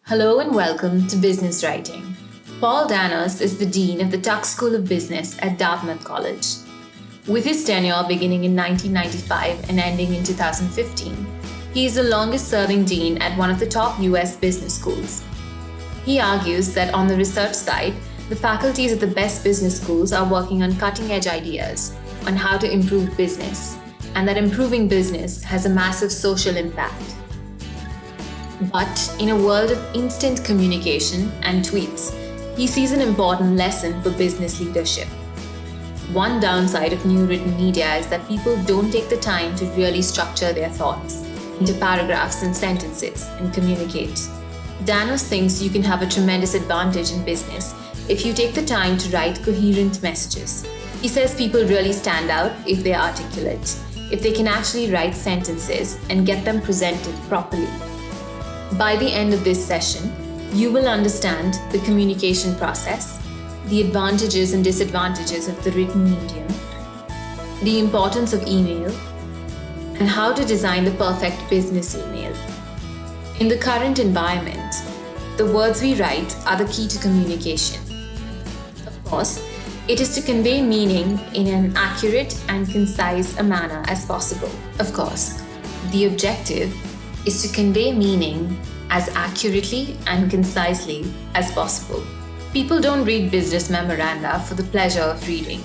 Hello and welcome to Business Writing. Paul Danos is the Dean of the Tuck School of Business at Dartmouth College. With his tenure beginning in 1995 and ending in 2015, he is the longest-serving dean at one of the top US business schools. He argues that on the research side, the faculties at the best business schools are working on cutting-edge ideas on how to improve business, and that improving business has a massive social impact. But in a world of instant communication and tweets, he sees an important lesson for business leadership. One downside of new written media is that people don't take the time to really structure their thoughts into paragraphs and sentences and communicate. Danos thinks you can have a tremendous advantage in business if you take the time to write coherent messages. He says people really stand out if they are articulate, if they can actually write sentences and get them presented properly. By the end of this session, you will understand the communication process, the advantages and disadvantages of the written medium, the importance of email, and how to design the perfect business email. In the current environment, the words we write are the key to communication. Of course, it is to convey meaning in an accurate and concise a manner as possible. Of course, the objective is to convey meaning as accurately and concisely as possible. People don't read business memoranda for the pleasure of reading.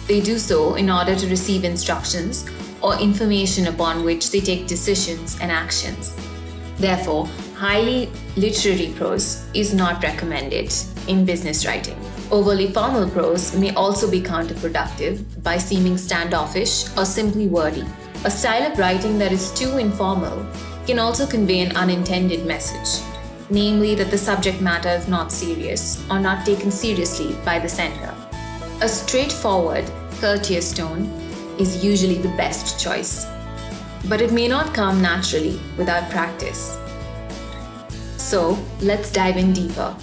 They do so in order to receive instructions or information upon which they take decisions and actions. Therefore, highly literary prose is not recommended in business writing. Overly formal prose may also be counterproductive by seeming standoffish or simply wordy. A style of writing that is too informal can also convey an unintended message, namely that the subject matter is not serious or not taken seriously by the sender. A straightforward, courteous tone is usually the best choice, but it may not come naturally without practice. So, let's dive in deeper.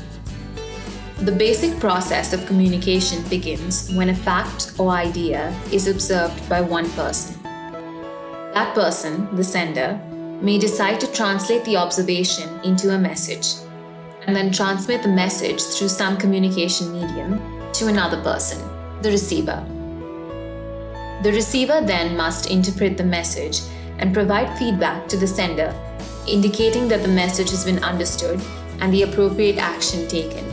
The basic process of communication begins when a fact or idea is observed by one person. That person, the sender, may decide to translate the observation into a message and then transmit the message through some communication medium to another person, the receiver. The receiver then must interpret the message and provide feedback to the sender, indicating that the message has been understood and the appropriate action taken.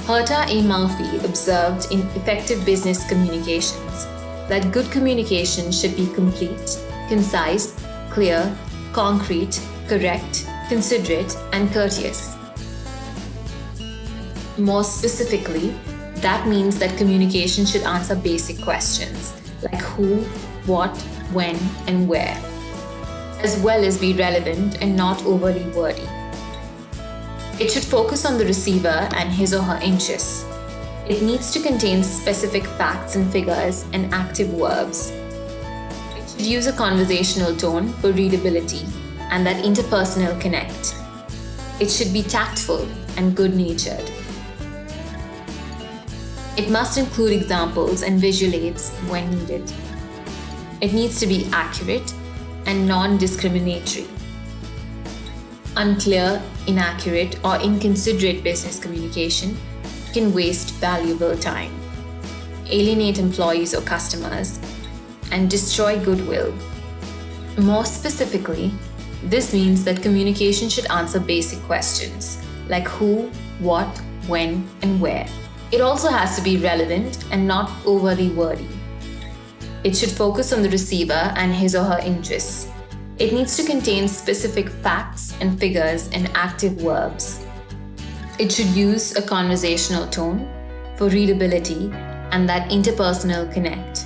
Herta A. Murphy observed in Effective Business Communications that good communication should be complete, concise, clear, concrete, correct, considerate, and courteous. More specifically, that means that communication should answer basic questions like who, what, when, and where, as well as be relevant and not overly wordy. It should focus on the receiver and his or her interests. It needs to contain specific facts and figures and active verbs. It should use a conversational tone for readability and that interpersonal connect. It should be tactful and good-natured. It must include examples and visual aids when needed. It needs to be accurate and non-discriminatory. Unclear, inaccurate, or inconsiderate business communication can waste valuable time, alienate employees or customers, and destroy goodwill. More specifically, this means that communication should answer basic questions like who, what, when, and where. It also has to be relevant and not overly wordy. It should focus on the receiver and his or her interests. It needs to contain specific facts and figures and active verbs. It should use a conversational tone for readability and that interpersonal connect.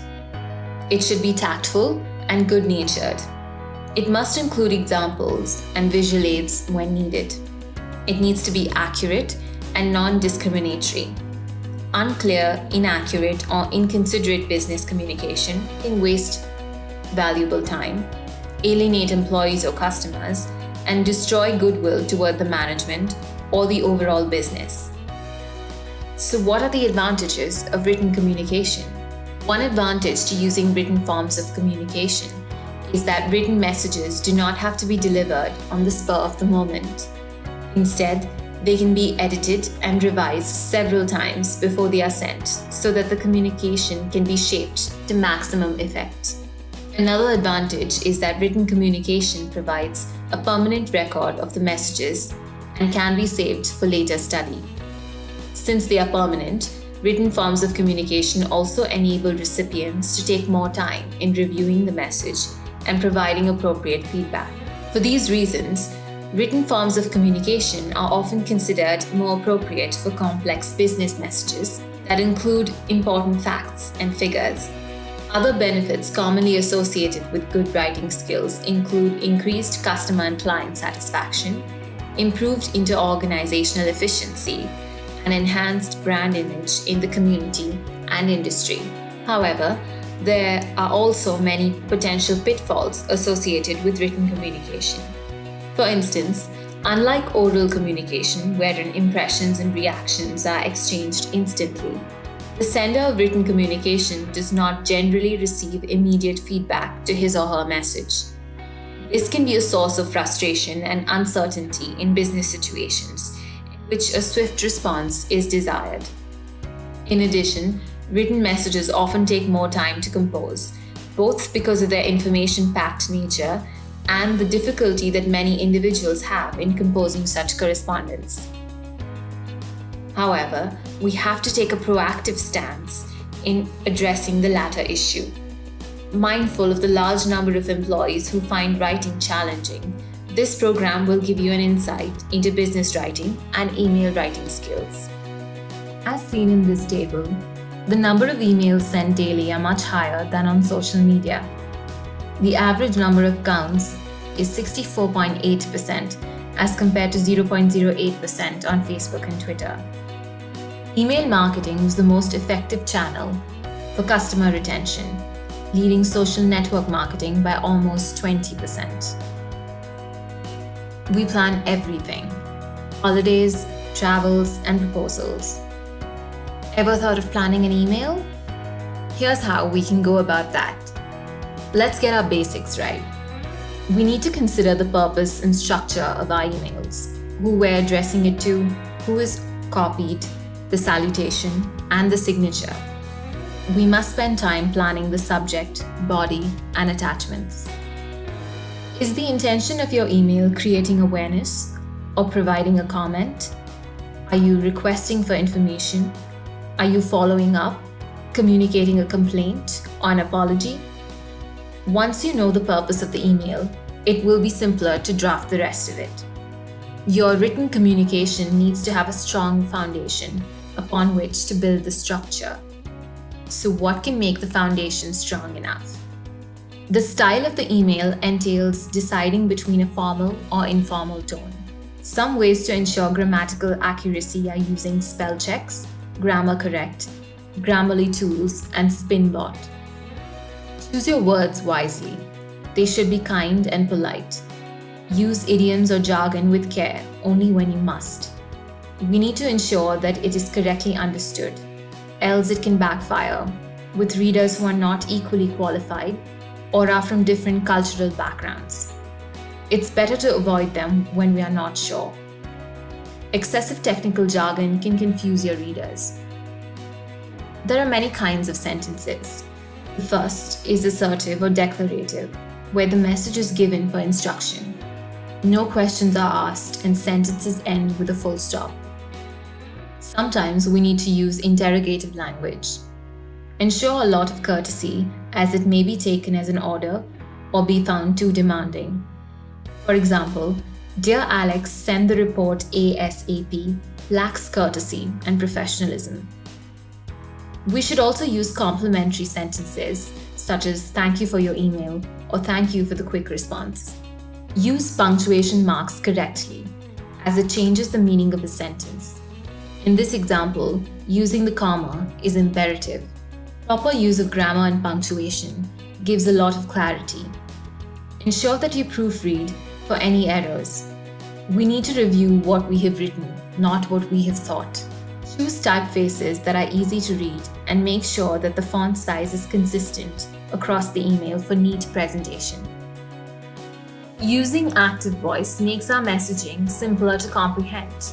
It should be tactful and good-natured. It must include examples and visual aids when needed. It needs to be accurate and non-discriminatory. Unclear, inaccurate, or inconsiderate business communication can waste valuable time, alienate employees or customers, and destroy goodwill toward the management or the overall business. So what are the advantages of written communication? One advantage to using written forms of communication is that written messages do not have to be delivered on the spur of the moment. Instead, they can be edited and revised several times before they are sent so that the communication can be shaped to maximum effect. Another advantage is that written communication provides a permanent record of the messages and can be saved for later study. Since they are permanent, written forms of communication also enable recipients to take more time in reviewing the message and providing appropriate feedback. For these reasons, written forms of communication are often considered more appropriate for complex business messages that include important facts and figures. Other benefits commonly associated with good writing skills include increased customer and client satisfaction, improved inter-organizational efficiency, and enhanced brand image in the community and industry. However, there are also many potential pitfalls associated with written communication. For instance, unlike oral communication, wherein impressions and reactions are exchanged instantly, the sender of written communication does not generally receive immediate feedback to his or her message. This can be a source of frustration and uncertainty in business situations, in which a swift response is desired. In addition, written messages often take more time to compose, both because of their information-packed nature and the difficulty that many individuals have in composing such correspondence. However, we have to take a proactive stance in addressing the latter issue. Mindful of the large number of employees who find writing challenging, this program will give you an insight into business writing and email writing skills. As seen in this table, the number of emails sent daily are much higher than on social media. The average number of counts is 64.8% as compared to 0.08% on Facebook and Twitter. Email marketing was the most effective channel for customer retention, leading social network marketing by almost 20%. We plan everything: holidays, travels, and proposals. Ever thought of planning an email? Here's how we can go about that. Let's get our basics right. We need to consider the purpose and structure of our emails, who we're addressing it to, who is copied, the salutation, and the signature. We must spend time planning the subject, body, and attachments. Is the intention of your email creating awareness or providing a comment? Are you requesting for information? Are you following up, communicating a complaint or an apology? Once you know the purpose of the email, it will be simpler to draft the rest of it. Your written communication needs to have a strong foundation upon which to build the structure. So what can make the foundation strong enough? The style of the email entails deciding between a formal or informal tone. Some ways to ensure grammatical accuracy are using spell checks, grammar correct, Grammarly tools, and Spinbot. Choose your words wisely. They should be kind and polite. Use idioms or jargon with care only when you must. We need to ensure that it is correctly understood, else it can backfire with readers who are not equally qualified or are from different cultural backgrounds. It's better to avoid them when we are not sure. Excessive technical jargon can confuse your readers. There are many kinds of sentences. The first is assertive or declarative, where the message is given for instruction. No questions are asked and sentences end with a full stop. Sometimes we need to use interrogative language. Ensure a lot of courtesy, as it may be taken as an order or be found too demanding. For example, "Dear Alex, send the report ASAP," lacks courtesy and professionalism. We should also use complimentary sentences such as "Thank you for your email" or "Thank you for the quick response." Use punctuation marks correctly, as it changes the meaning of the sentence. In this example, using the comma is imperative. Proper use of grammar and punctuation gives a lot of clarity. Ensure that you proofread for any errors. We need to review what we have written, not what we have thought. Choose typefaces that are easy to read and make sure that the font size is consistent across the email for neat presentation. Using active voice makes our messaging simpler to comprehend.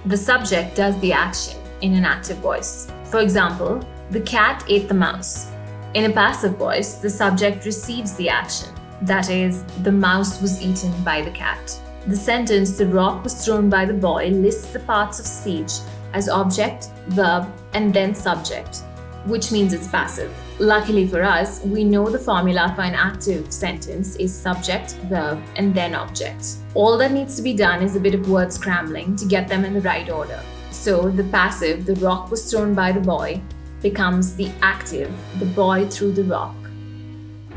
The subject does the action in an active voice. For example, the cat ate the mouse. In a passive voice, the subject receives the action. That is, the mouse was eaten by the cat. The sentence, "the rock was thrown by the boy," lists the parts of speech as object, verb, and then subject, which means it's passive. Luckily for us, we know the formula for an active sentence is subject, verb, and then object. All that needs to be done is a bit of word scrambling to get them in the right order. So the passive, "the rock was thrown by the boy," becomes the active, "the boy threw the rock."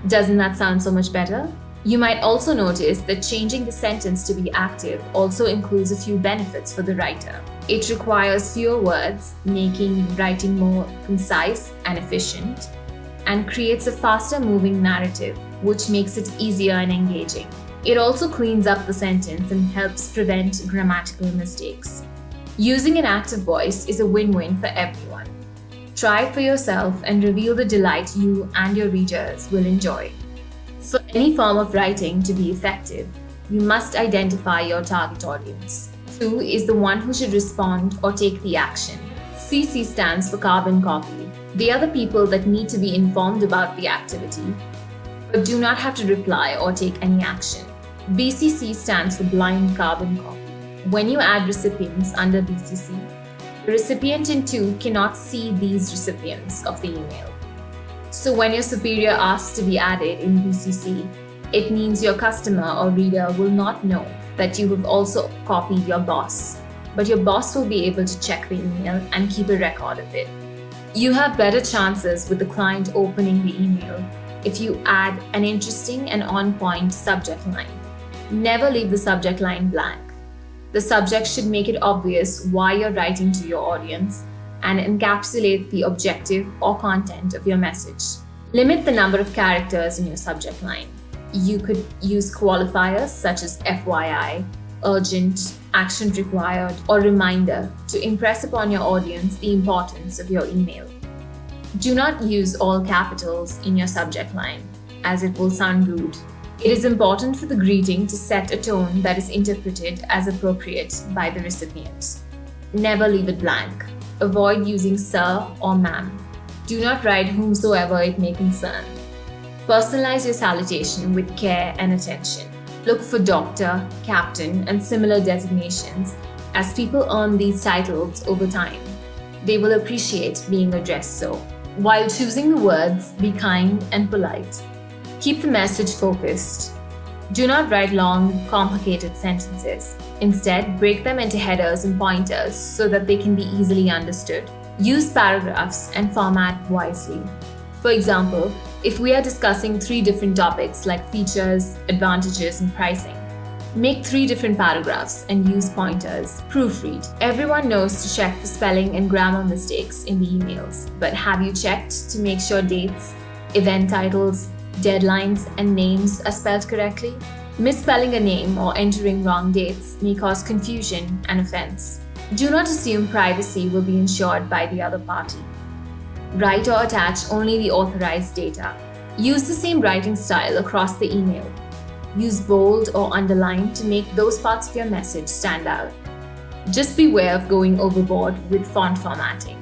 Doesn't that sound so much better? You might also notice that changing the sentence to be active also includes a few benefits for the writer. It requires fewer words, making writing more concise and efficient, and creates a faster moving narrative, which makes it easier and engaging. It also cleans up the sentence and helps prevent grammatical mistakes. Using an active voice is a win-win for everyone. Try it for yourself and reveal the delight you and your readers will enjoy. For any form of writing to be effective, you must identify your target audience. Who is the one who should respond or take the action? CC stands for carbon copy. They are the people that need to be informed about the activity, but do not have to reply or take any action. BCC stands for blind carbon copy. When you add recipients under BCC, the recipient in two cannot see these recipients of the email. So when your superior asks to be added in BCC, it means your customer or reader will not know that you have also copied your boss, but your boss will be able to check the email and keep a record of it. You have better chances with the client opening the email if you add an interesting and on-point subject line. Never leave the subject line blank. The subject should make it obvious why you're writing to your audience and encapsulate the objective or content of your message. Limit the number of characters in your subject line. You could use qualifiers such as FYI, urgent, action required, or reminder to impress upon your audience the importance of your email. Do not use all capitals in your subject line, as it will sound rude. It is important for the greeting to set a tone that is interpreted as appropriate by the recipient. Never leave it blank. Avoid using sir or ma'am. Do not write whomsoever it may concern. Personalize your salutation with care and attention. Look for doctor, captain, and similar designations as people earn these titles over time. They will appreciate being addressed so. While choosing the words, be kind and polite. Keep the message focused. Do not write long, complicated sentences. Instead, break them into headers and pointers so that they can be easily understood. Use paragraphs and format wisely. For example, if we are discussing 3 different topics like features, advantages, and pricing, make 3 different paragraphs and use pointers. Proofread. Everyone knows to check for spelling and grammar mistakes in the emails, but have you checked to make sure dates, event titles, deadlines, and names are spelled correctly? Misspelling a name or entering wrong dates may cause confusion and offense. Do not assume privacy will be ensured by the other party. Write or attach only the authorized data. Use the same writing style across the email. Use bold or underline to make those parts of your message stand out. Just beware of going overboard with font formatting.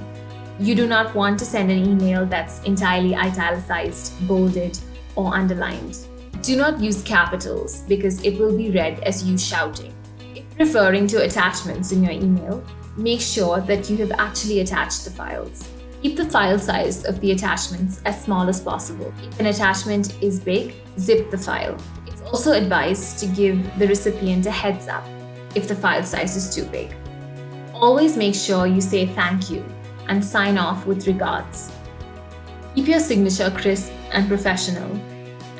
You do not want to send an email that's entirely italicized, bolded, or underlined. Do not use capitals because it will be read as you shouting. If referring to attachments in your email, make sure that you have actually attached the files. Keep the file size of the attachments as small as possible. If an attachment is big, zip the file. It's also advised to give the recipient a heads up if the file size is too big. Always make sure you say thank you and sign off with regards. Keep your signature crisp and professional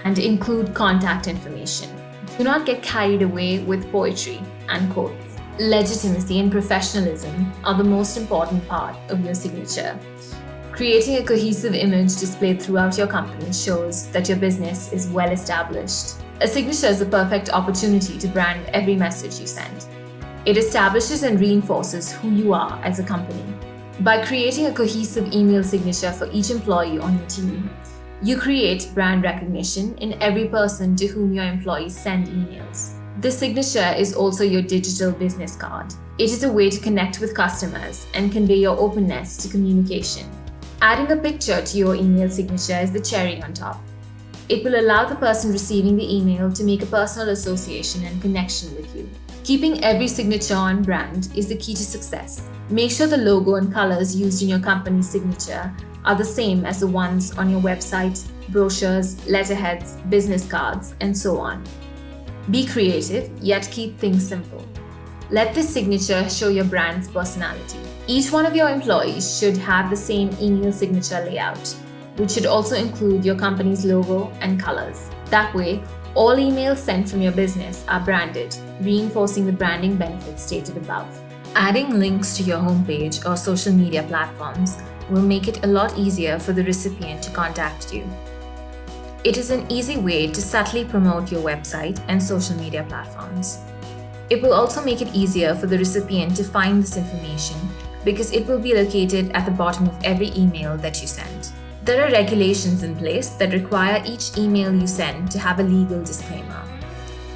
and include contact information. Do not get carried away with poetry and quotes. Legitimacy and professionalism are the most important part of your signature. Creating a cohesive image displayed throughout your company shows that your business is well established. A signature is the perfect opportunity to brand every message you send. It establishes and reinforces who you are as a company. By creating a cohesive email signature for each employee on your team, You create brand recognition in every person to whom your employees send emails. The signature is also your digital business card. It is a way to connect with customers and convey your openness to communication. Adding a picture to your email signature is the cherry on top. It will allow the person receiving the email to make a personal association and connection with you. Keeping every signature on brand is the key to success. Make sure the logo and colors used in your company's signature are the same as the ones on your website, brochures, letterheads, business cards, and so on. Be creative, yet keep things simple. Let this signature show your brand's personality. Each one of your employees should have the same email signature layout, which should also include your company's logo and colors. That way, all emails sent from your business are branded, reinforcing the branding benefits stated above. Adding links to your homepage or social media platforms will make it a lot easier for the recipient to contact you. It is an easy way to subtly promote your website and social media platforms. It will also make it easier for the recipient to find this information because it will be located at the bottom of every email that you send. There are regulations in place that require each email you send to have a legal disclaimer.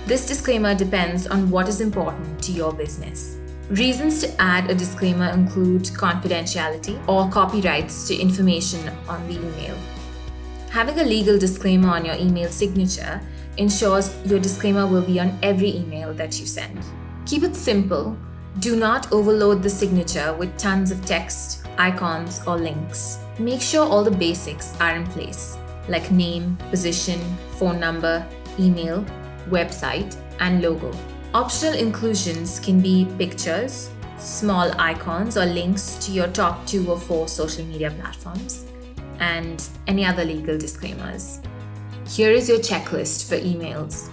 This disclaimer depends on what is important to your business. Reasons to add a disclaimer include confidentiality or copyrights to information on the email. Having a legal disclaimer on your email signature ensures your disclaimer will be on every email that you send. Keep it simple. Do not overload the signature with tons of text, icons, or links. Make sure all the basics are in place, like name, position, phone number, email, website, and logo. Optional inclusions can be pictures, small icons, or links to your top 2 or 4 social media platforms, and any other legal disclaimers. Here is your checklist for emails.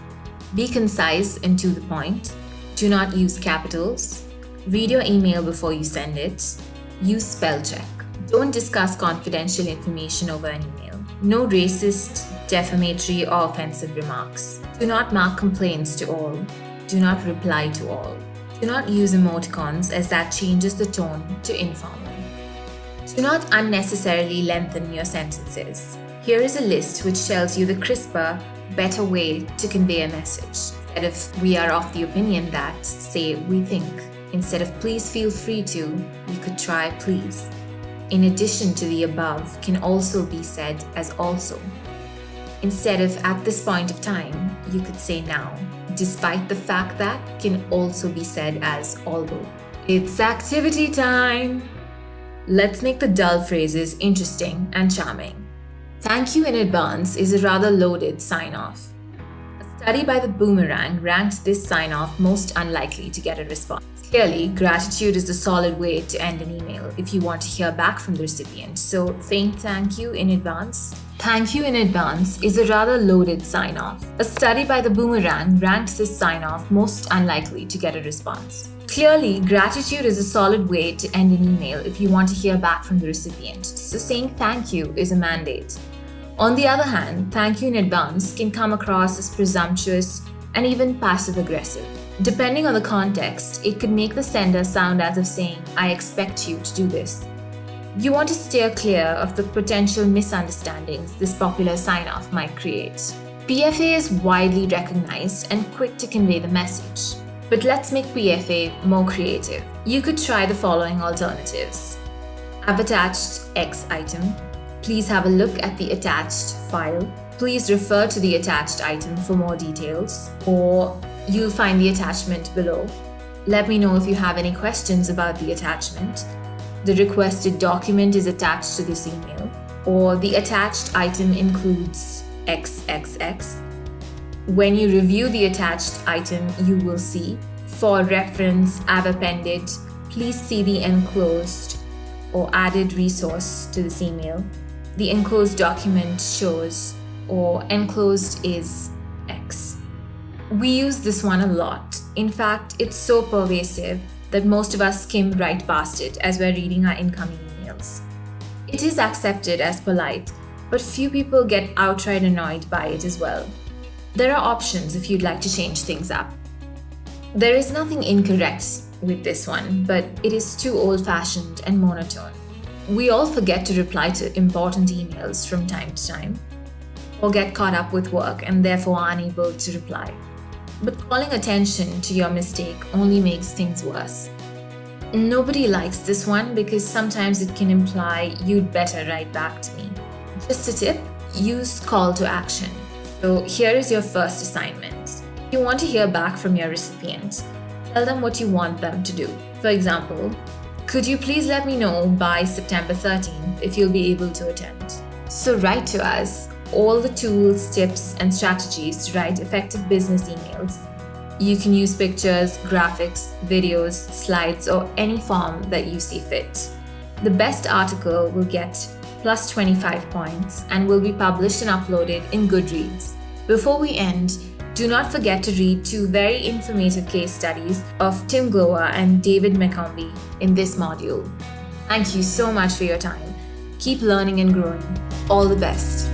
Be concise and to the point. Do not use capitals. Read your email before you send it. Use spell check. Don't discuss confidential information over an email. No racist, defamatory, or offensive remarks. Do not mark complaints to all. Do not reply to all. Do not use emoticons as that changes the tone to informal. Do not unnecessarily lengthen your sentences. Here is a list which tells you the crisper, better way to convey a message. Instead of "we are of the opinion that," say "we think." Instead of "please feel free to," you could try "please." In addition to the above can also be said as also. Instead of "at this point of time," you could say "now." Despite the fact that can also be said as although. It's activity time! Let's make the dull phrases interesting and charming. Thank you in advance is a rather loaded sign-off. A study by the Boomerang ranked this sign-off most unlikely to get a response. Clearly, gratitude is the solid way to end an email if you want to hear back from the recipient. So, saying thank you in advance. Thank you in advance is a rather loaded sign-off. A study by the Boomerang ranked this sign-off most unlikely to get a response. Clearly, gratitude is a solid way to end an email if you want to hear back from the recipient. So saying thank you is a mandate. On the other hand, thank you in advance can come across as presumptuous and even passive-aggressive. Depending on the context, it could make the sender sound as if saying, "I expect you to do this." You want to steer clear of the potential misunderstandings this popular sign-off might create. PFA is widely recognized and quick to convey the message. But let's make PFA more creative. You could try the following alternatives. I've attached X item. Please have a look at the attached file. Please refer to the attached item for more details, or you'll find the attachment below. Let me know if you have any questions about the attachment. The requested document is attached to this email, or the attached item includes XXX. When you review the attached item, you will see, for reference, I've appended, please see the enclosed or added resource to this email. The enclosed document shows, or enclosed is X. We use this one a lot. In fact, it's so pervasive that most of us skim right past it as we're reading our incoming emails. It is accepted as polite, but few people get outright annoyed by it as well. There are options if you'd like to change things up. There is nothing incorrect with this one, but it is too old-fashioned and monotone. We all forget to reply to important emails from time to time. or get caught up with work and therefore are unable to reply. But calling attention to your mistake only makes things worse. Nobody likes this one because sometimes it can imply you'd better write back to me. Just a tip, use call to action. So here is your first assignment. If you want to hear back from your recipient, tell them what you want them to do. For example, could you please let me know by September 13th if you'll be able to attend? So write to us all the tools, tips, and strategies to write effective business emails. You can use pictures, graphics, videos, slides, or any form that you see fit. The best article will get plus 25 points and will be published and uploaded in Goodreads. Before we end, do not forget to read 2 very informative case studies of Tim Glover and David McCombie in this module. Thank you so much for your time. Keep learning and growing. All the best.